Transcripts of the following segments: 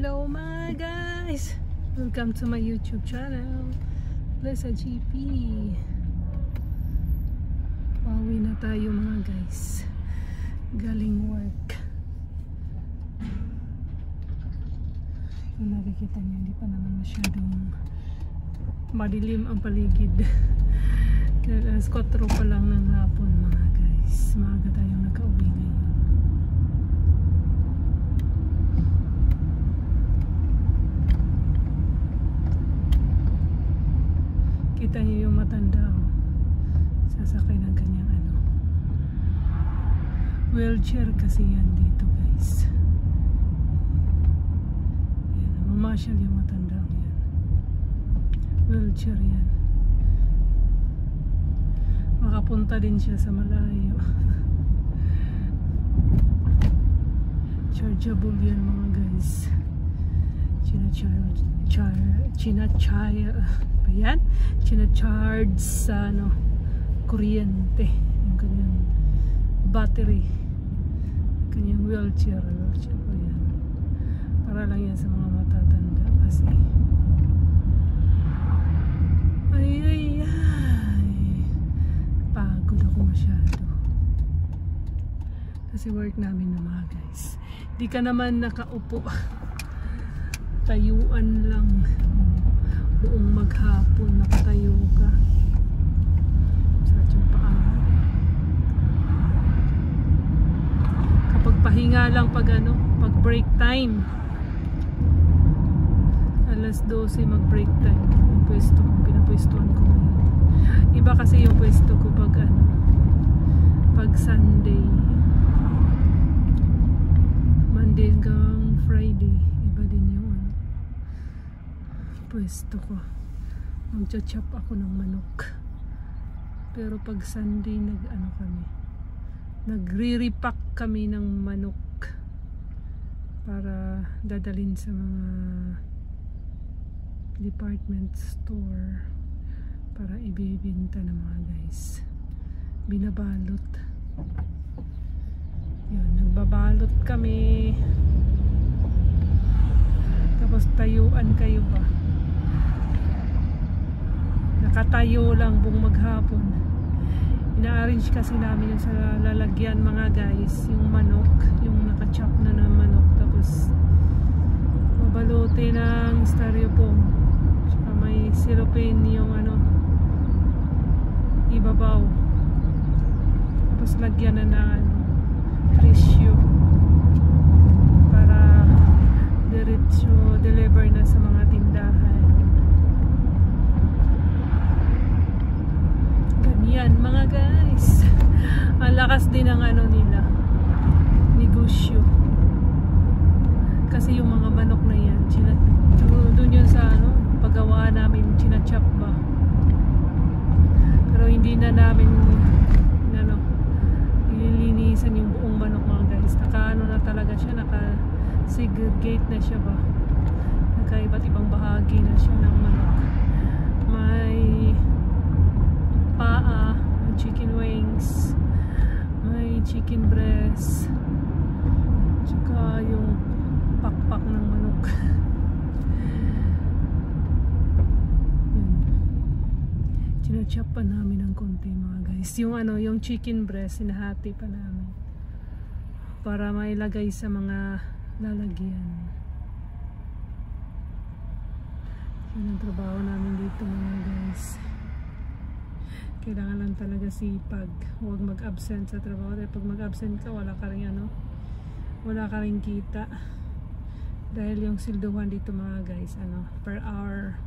Hello mga guys! Welcome to my YouTube channel, Lisa GP. Pauwi na tayo mga guys, galing work. Kung nakikita niyo, hindi pa naman masyadong madilim ang paligid. Alas 4 pa lang ng hapon mga guys. Maaga tayong nakauwi ngayon. Kita niyo yung matanda, oh. Sasakay ng kanyang wheelchair kasi yan dito guys. Yan, mamasyal yung matanda yan. Wheelchair yan. Makapunta din siya sa malayo. Chargeable yan mga guys. China-charge sa kuryente yung kanyang battery, kanyang wheelchair po yan. Para lang yan sa mga matatanda kasi ay pagod ako masyado kasi work namin na mga guys. Di ka naman nakaupo, tayuan lang buong maghapon, nakatayo ka sa ating paa. Kapag pahinga lang pag break time, alas 12 mag break time yung pwesto, pinapwestuhan ko ngayon. Iba kasi yung pwesto ko pag pag Sunday, Monday hanggang Friday, iba din yung pwesto ko. Magcha-chop ako ng manok. Pero pag Sunday nagre-repack kami ng manok para dadalhin sa mga department store para ibibenta ng mga guys. Binabalot. Yun, nagbabalot kami. Tapos tayuan kayo ba? Nakatayo lang buong maghapon. Ina-arrange kasi namin yung sa lalagyan mga guys, yung manok, yung nakachop na ng manok, tapos mabaluti ng styrofoam, tsaka may cellophane yung ibabaw, tapos lagyan na ng tissue para diretso deliver na sa mga tindahan. Ganyan mga guys. Ang lakas din ng nila, negosyo. Kasi yung mga manok na yan, doon yun sa paggawa namin, chinachop ba. Pero hindi na namin ililinisan yung buong manok mga guys. Naka na talaga siya, naka segregate na siya ba. Naka iba't ibang bahagi na siya ng manok. May paa, may chicken wings, may chicken breast, tsaka yung pakpak ng manok. Chinachop pa namin ng konti mga guys. Yung chicken breast sinahati pa namin para mailagay sa mga lalagyan. Yun ang trabaho namin dito mga guys. Kailangan lang talaga sipag, huwag mag-absent sa trabaho. Dahil pag mag-absent ka, wala ka ring kita. Dahil yung silduhan dito mga guys, per hour.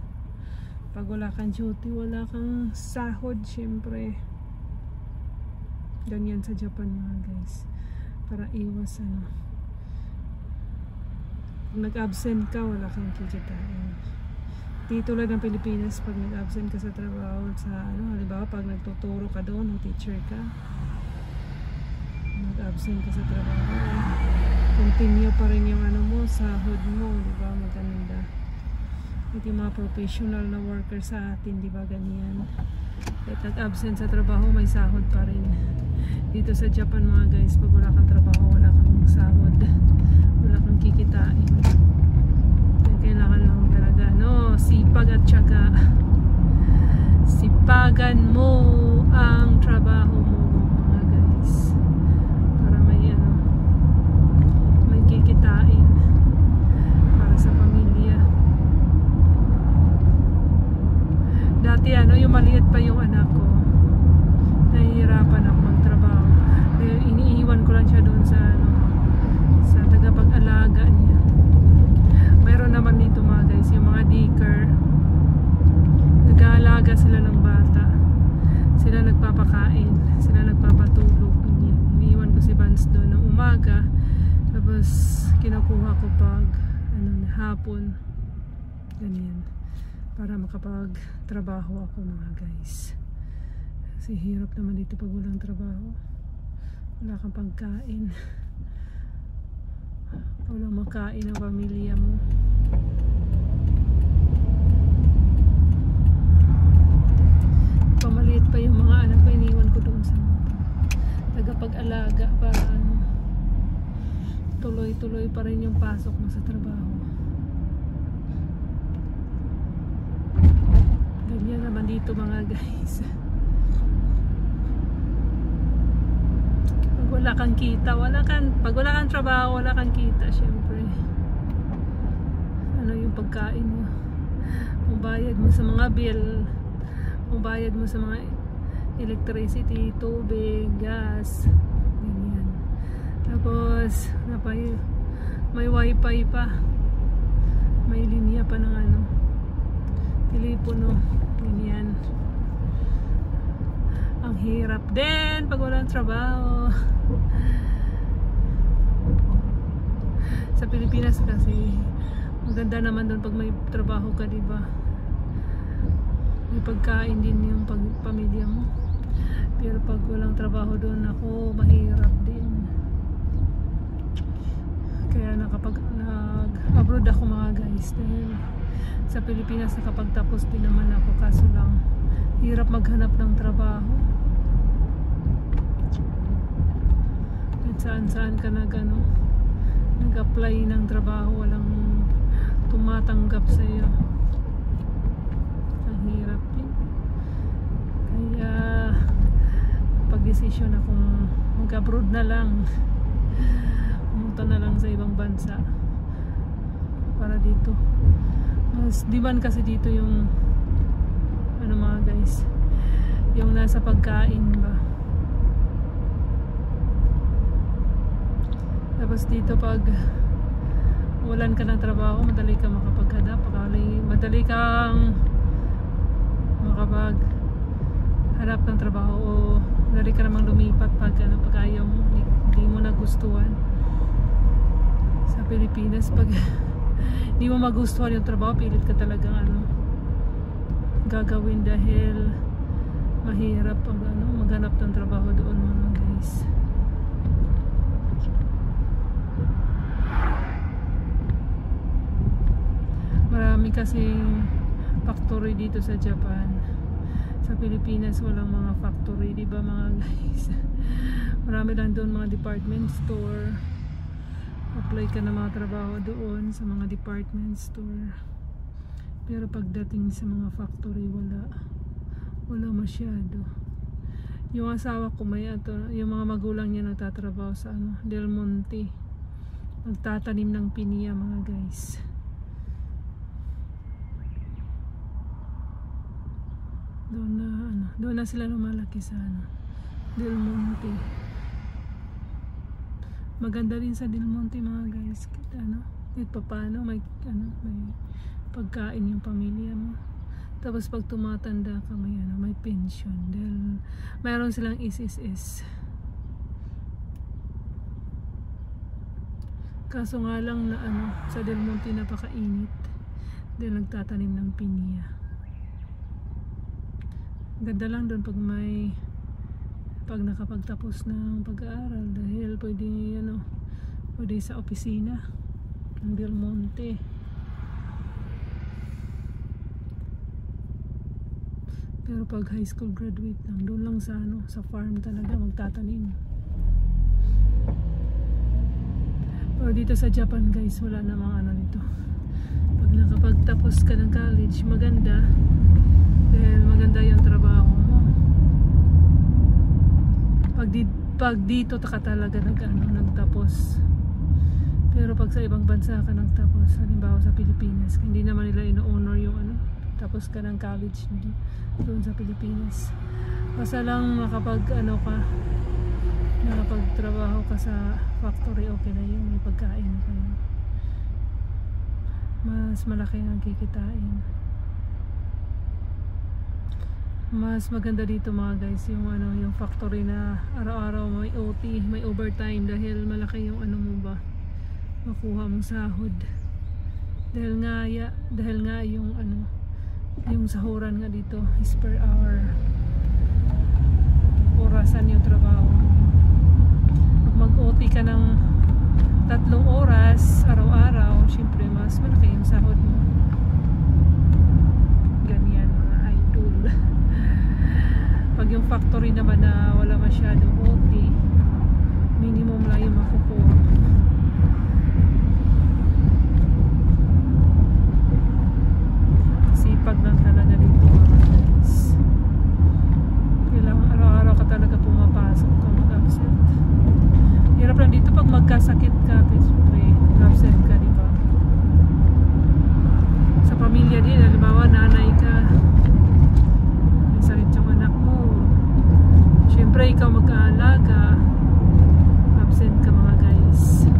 Pag wala kang duty, wala kang sahod syempre. Ganyan sa Japan mga guys, para iwas pag nag-absent ka, wala kang kikitain. Dito lang ng Pilipinas, pag nag-absent ka sa trabaho, sa halimbawa pag nagtuturo ka doon, teacher ka, nag-absent ka sa trabaho, continue pa rin yung sahod mo, diba? Maganda. At yung mga professional na worker sa atin, diba ganyan? Kahit nag-absent sa trabaho, may sahod pa rin. Dito sa Japan mga guys, pag wala kang trabaho, wala kang sahod, wala kang kikitain. alaga niya. Mayroon naman dito mga guys, yung mga daycare, nag-aalaga sila ng bata, sila nagpapakain, sila nagpapatulog. Iniiwan ko si Vance doon ng umaga, tapos kinukuha ko pag hapon, ganyan, para makapag-trabaho ako mga guys. Kasi hirap naman dito pag walang trabaho, wala kang pagkain, walang makain ang pamilya mo. Pamaliit pa yung mga anak ko, iniwan ko doon sa tagapag-alaga para tuloy-tuloy pa rin yung pasok mo sa trabaho. Ganyan naman dito mga guys. Pag wala kang kita, pag wala kang trabaho, wala kang kita, syempre ano yung pagkain mo, bayad mo sa mga bill, bayad mo sa mga electricity, tubig, gas, ganyan. Tapos may wifi pa, may linya pa ng telepono, ganyan. Ang hirap din pag walang trabaho. Sa Pilipinas kasi maganda naman doon pag may trabaho ka, diba? May pagkain din yung pamilya mo. Pero pag walang trabaho doon, ako mahirap din. Kaya nag-abroad ako mga guys, dahil sa Pilipinas nakapagtapos din naman ako, kaso lang hirap maghanap ng trabaho. At saan ka nag-apply ng trabaho, walang tumatanggap sa iyo. Ang hirap din. Kaya pag-desisyon akong mag-abroad na lang, pumunta na lang sa ibang bansa para dito mas diban kasi dito yung mga guys, yung nasa pagkain ba. Tapos dito pag walan ka ng trabaho, madali ka makapaghanap, madali kang makapaghanap ng trabaho, o madali ka namang lumipat pag ayaw mo, hindi mo nagustuhan. Sa Pilipinas pag hindi mo magustuhan yung trabaho, pilit ka talagang gagawin, dahil mahirap pag maghanap ng trabaho doon mga guys. Marami kasing factory dito sa Japan. Sa Pilipinas walang mga factory, diba mga guys? Marami lang doon mga department store. Apply ka na mga trabaho doon sa mga department store. Pero pagdating sa mga factory, wala masyado. Yung asawa ko yung mga magulang niya nagtatrabaho sa Del Monte, nagtatanim ng pinya mga guys. Doon na sila lumalaki sa Del Monte. Maganda rin sa Del Monte mga guys. Kahit paano may pagkain yung pamilya mo. Tapos pag tumatanda ka, may pension, dahil mayroon silang SSS. Kaso nga lang na sa Del Monte napakainit, dahil nagtatanim ng pinya. Ganda lang doon pag nakapagtapos ng pag-aaral, dahil pwede sa opisina ng Del Monte. Pero pag high school graduate lang, doon lang sa farm talaga magtatanim. Pero dito sa Japan guys, wala namang nito. Pag nakapagtapos ka ng college, maganda, dahil maganda yung trabaho mo. Pag dito ka talaga nagtapos. Pero pag sa ibang bansa ka nagtapos, halimbawa sa Pilipinas, hindi naman nila ino-honor yung tapos ka ng college doon sa Pilipinas. Basta lang nakapagtrabaho ka sa factory, okay na yun, may pagkain na kayo. mas malaki ang kikitain. Mas maganda dito mga guys yung yung factory na araw-araw may OT, may overtime dahil malaki yung mo ba makuha mong sahod. Dahil nga yung yung sahuran nga dito is per hour. Orasan yung trabaho. Pag mag-OT ka ng 3 oras araw-araw, syempre mas malaki yung sahod mo. Ganyan mga idol. Pag yung factory naman na wala masyadong OT, minimum lang yung makukuha. Sipag lang talaga dito mga guys. Kailangan araw-araw ka talaga pumapasok kung mag-absent. Hirap lang dito pag magkasakit ka, siyempre absent ka, diba? Sa pamilya din, halimbawa nanay ka, may sakit yung anak mo, siyempre ikaw mag-aalaga, absent ka mga guys.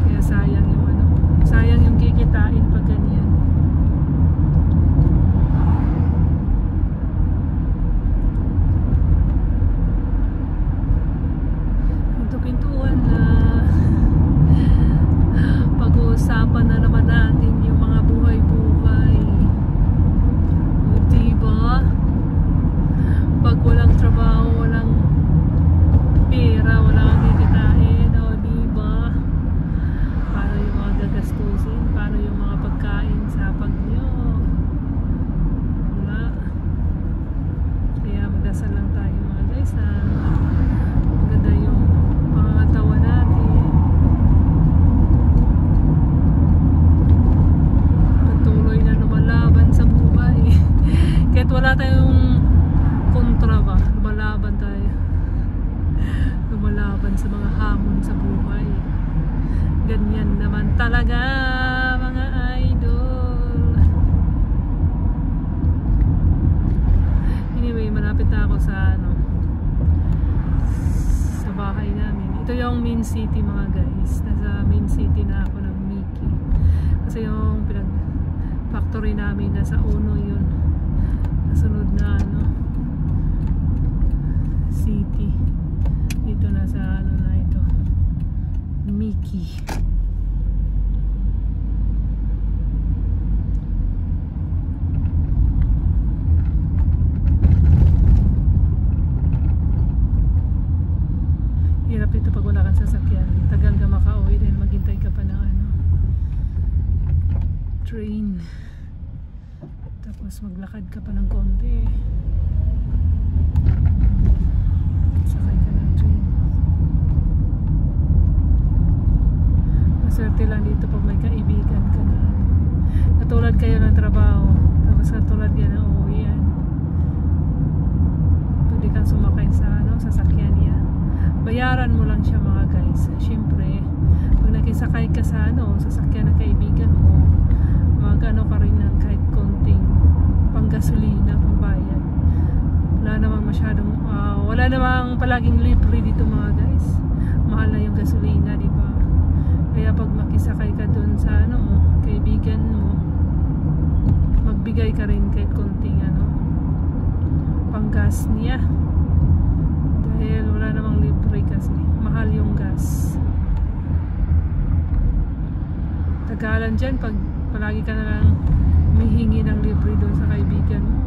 Kaya sayang yung sayang yung kikitain pag ganyan. Pintuan na pag-uusapan na naman natin yung mga buhay-buhay. Diba? Pag walang trabaho, walang pera, walang kikitain, diba? Paano yung mga gagastusin? Paano yung mga pagkain sa pag nyo? Wala. Kaya magdasal lang tayo mga guys na maganda yung pangangatawan natin. Patuloy na lumalaban sa buhay. Kahit wala tayong kontra ba, lumalaban tayo. Lumalaban sa mga hamon sa buhay. Ganyan naman talaga mga idol. Anyway, malapit na ako sa bahay namin. Ito yung main city mga guys. Nasa main city na ako ng Miki. Kasi yung factory namin nasa Uno yun. Nasunod na city. Dito nasa na ito. Miki. Hirap dito pag wala kang sasakyan. Tagal ka makauwi dahil maghintay ka pa ng train. Tapos maglakad ka pa ng konti. Sakay ka ng train. Maswerte lang dito pag may kaibigan ka na katulad kayo ng trabaho. Tapos katulad yan ng uwian. Pwede kang sumakay sa sasakyan niya. Bayaran mo lang siya mga guys. Siyempre, pag nakisakay ka sa sasakyan ng kaibigan mo, mag-ano ka rin ng kahit konting panggasolina, pangbayad. Wala namang masyadong, wala namang palaging libre dito mga guys. Mahal na yung gasolina, di ba? Kaya pag makisakay ka dun sa kaibigan mo, magbigay ka rin kahit konting panggas niya. Dahil wala namang libre kasi mahal yung gas. Tagalan dyan pag palagi ka na lang humihingi ng libre doon sa kaibigan mo,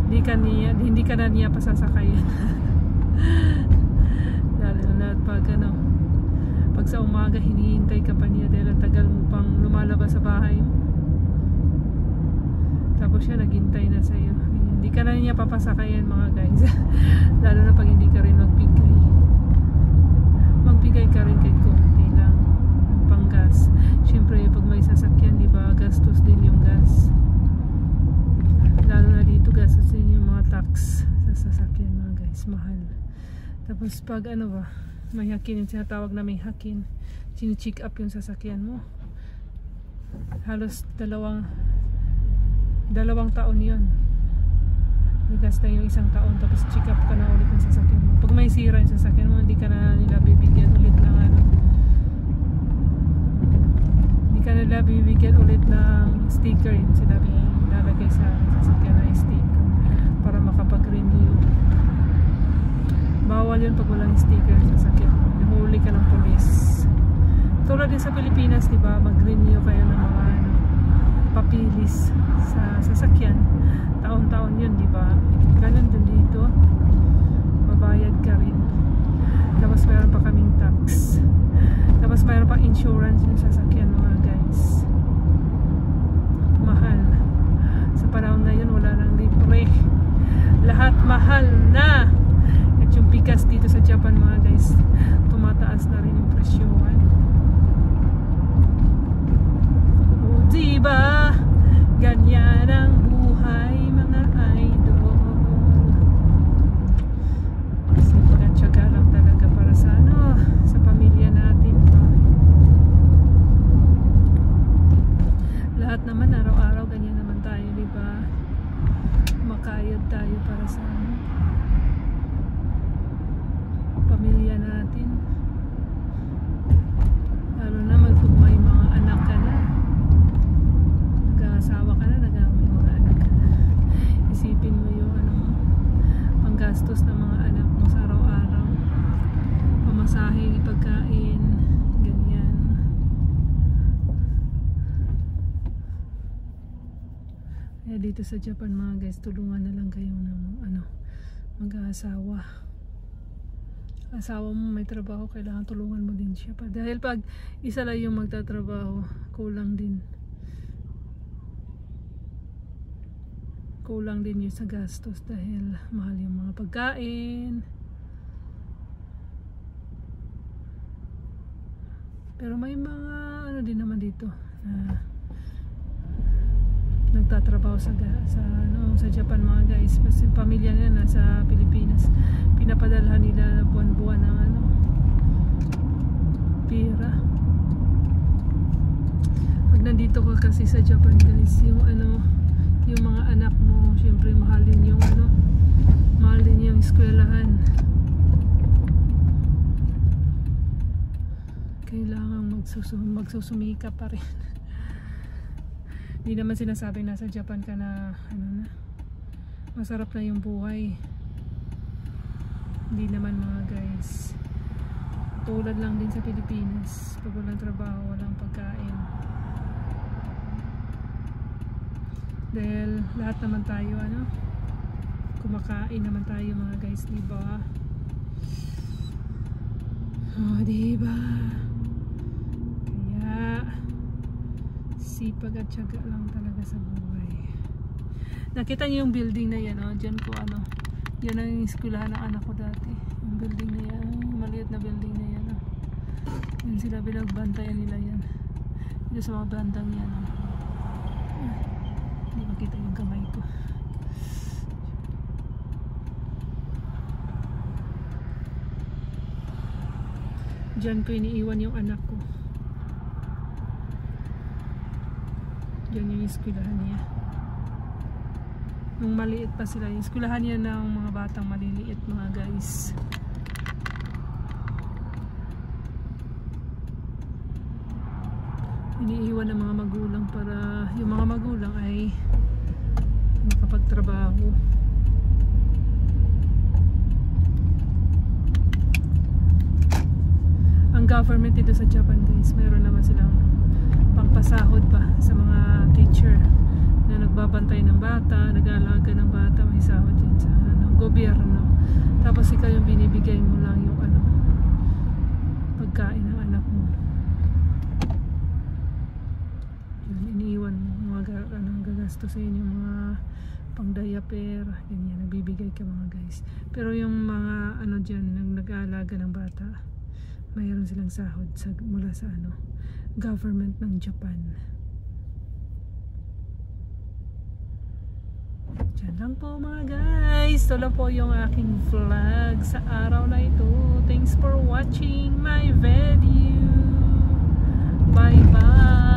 hindi ka na niya pasasakayan. Lalo na pag sa umaga hinihintay ka pa niya dahil ang tagal mo pang lumalabas sa bahay mo, tapos siya naghintay na sa'yo. Hindi ka na niya papasakayan mga guys. Lalo na pag hindi ka rin magbigay ka rin kahit konti lang ng panggas. Siyempre pag may sasakyan, di ba, gastos din yung gas. Lalo na dito gastos din yung mga tax sa sasakyan mga guys, mahal. Tapos pag may hakin, yung sinatawag na may hakin, sini-check up yung sasakyan mo. Halos dalawang taon yun. Bigas na yung 1 taon, tapos check up ka na ulit ng sasakyan mo. Pag may sira yung sasakyan mo, hindi ka na nila bibigyan ulit ng ka nila bibigyan ulit ng sticker, yun sinabi lalagay sa sasakyan na sticker para makapag-renew. Bawal yun pag walang sticker sa sasakyan, nahuli ka ng polis. Tulad din sa Pilipinas, diba, mag-renew kayo ng mga papilis sa sasakyan, taon-taon yun, diba? Ganun din dito, babayad ka rin. Tapos mayroon pa kaming tax, tapos mayroon pa insurance yung sasakyan, mga guys. Mahal sa panahon ngayon, wala nang libre, lahat mahal na. At yung bigas dito sa Japan, mga guys, tumataas na rin yung presyohan. O diba, ganyan ang buhay, mga idol. Sipag at syaga lang talaga para sa sa pamilya natin. Lahat naman araw-araw ganyan naman tayo, diba? Makayod tayo para sa pamilya natin. Lalo na kung may mga anak ka na, nag-aasawa ka na, may mga anak ka na, isipin mo yung panggastos ng mga anak mo sa araw-araw, pamasahe, pagkain, ganyan. Kaya dito sa Japan, mga guys, tulungan na lang kayo ng mag-aasawa. Asawa mo may trabaho, kailangan tulungan mo din siya pa. Dahil pag isa lang yung magtatrabaho, kulang din yung sa gastos dahil mahal yung mga pagkain. Pero may mga din naman dito na nagtatrabaho sa Japan, mga guys. Kasi pamilya nila nasa Pilipinas, pinapadalhan nila buwan-buwan ng pera. Pag nandito ka kasi sa Japan, guys, yung mga anak mo, syempre mahalin yung eskwelahan. Kailangan magsusumika pa rin. Hindi naman sinasabing nasa Japan ka na masarap na yung buhay. Hindi naman, mga guys. Tulad lang din sa Pilipinas, pag walang trabaho, walang pagkain. Dahil lahat naman tayo kumakain naman tayo, mga guys, diba? Oh, diba? Kaya sipag at tiyaga lang talaga sa buhay. Nakita niyo yung building na yan, dyan ko yan ang eskwelahan ng anak ko dati. Yung building na yan, yung maliit na building na yan. Yun sila, binagbantayan nila yan. Dito sa mga bandang yan. Hindi makita yung kamay ko. Dyan ko iniiwan yung anak ko. Dyan yung eskwelahan niya. Nung maliit pa sila, yung eskwelahan niya ng mga batang maliliit, mga guys. Iniiwan ng mga magulang para yung mga magulang ay makapagtrabaho. Ang government dito sa Japan, guys, meron naman silang pangpasahod pa sa mga teacher na nagbabantay ng bata, nag-aalaga ng bata, may sahod yan sa gobyerno. Tapos ikaw yung binibigay mo lang yung pagkain ng anak mo. Yun, iniiwan mo mga gagastusin yung mga pang-diaper, ganyan, nagbibigay ka, mga guys. Pero yung mga dyan, nag-aalaga ng bata, mayroon silang sahod mula sa government ng Japan. Diyan lang po, mga guys. Ito lang po yung aking vlog sa araw na ito. Thanks for watching my video. Bye bye.